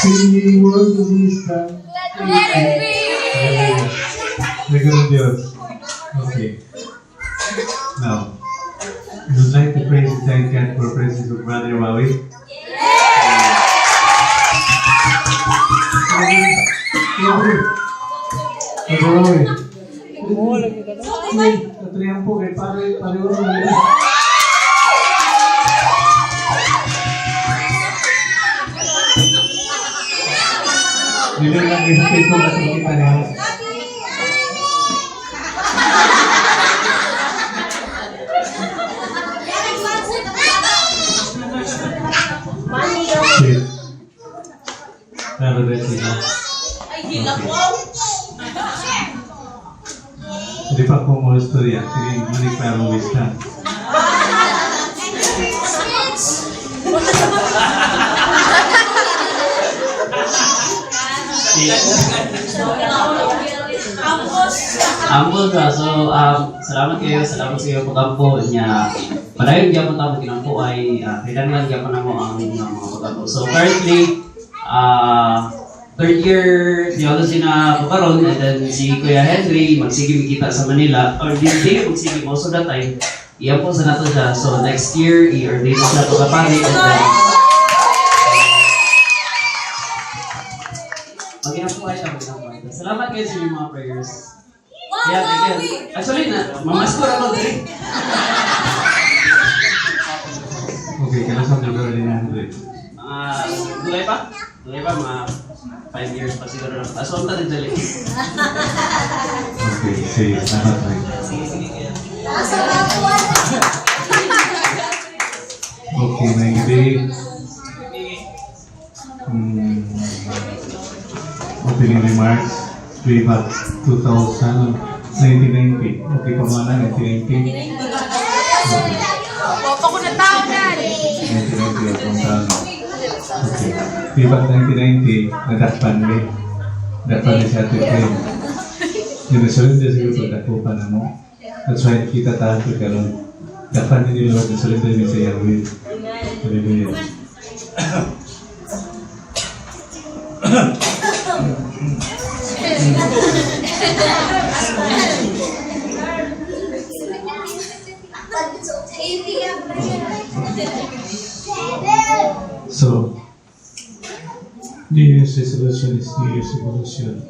Si World Vista. Let it be! Regalo Diyos. Okay. Now, I would like to praise and thank God for presence of Brother Wawi. Brother Wawi. Tatrihan po kay pare-pareho na. Bilang lang respeto kasi kita niya. Shit. Pero dahil sila. Hindi pa po mo istorya. Sige, manik pa mo wista. Ambol ka. So, salamat sa iyo pag-ampo niya. Padayon diyan mo tamo kinampo ay kailangan diyan mo na mo ang mga pag-ampo. So, currently, third year theology na karon, and then si Kuya Henry magsige kita sa Manila, or di magsige most of the time, iyan po sa nato siya. So, next year, i-ordain mo siya pagkapari, and then mag-inapuhay ka. Salamat kayo sa inyong mga prayers. Yeah, thank you. Actually, mamasko na ako din. Okay, kalasang lugar din na Henry. Dulay pa? Mga 5 years pa siguro na. Aswang ta din dali. Okay, sige. Salamat rin. Okay, may gabi. Opening remarks. Way back 1990. Okay, pamana 1990. Opo ko na tao na. 1990 akong taon. Okay. Way back 1990, nadakpan ni. Dakpan ni si Ate Prim. Yung nasunod niya siguro dakupan na mo. That's why kita tahan ko karon. Dakpan ni Lord, nasunod niya sa Yahweh. Hallelujah. So, New Year's resolution is New Year's resolution.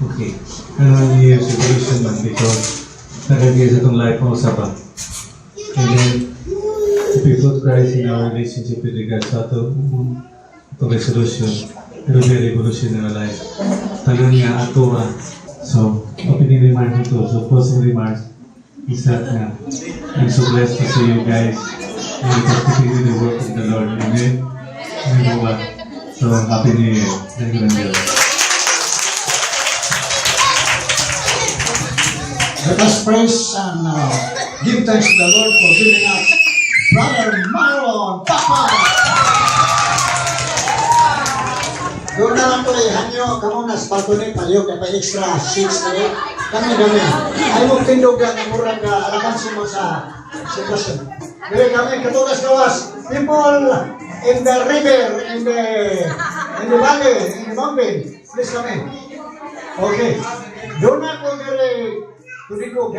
Okay. Ano ang New Year's resolution man? Because nagagay sa itong life mo sa pa. And then, if we put Christ in our relationship with regards sa itong resolution, it will be a revolution in our life. Talon nga ato So, opening remarks ito. So, closing remarks is that I'm so blessed to see you guys and participating in the work of the Lord. Amen? You know what? So, Happy New Year. Thank you, Angel. Let us praise and give thanks to the Lord for giving us Brother Marlon Papa. Doon na lang po hanyo, kamo na sa balcony, paliyo, kaya pa extra seats na rin. Kami. Ay mong tindugan, murang alakansin mo sa sitwasyon. Dili kami, katugas-gawas. People in the river, in the valley, in the mountain. Please kami. Okay. Doon na po dili, hindi ko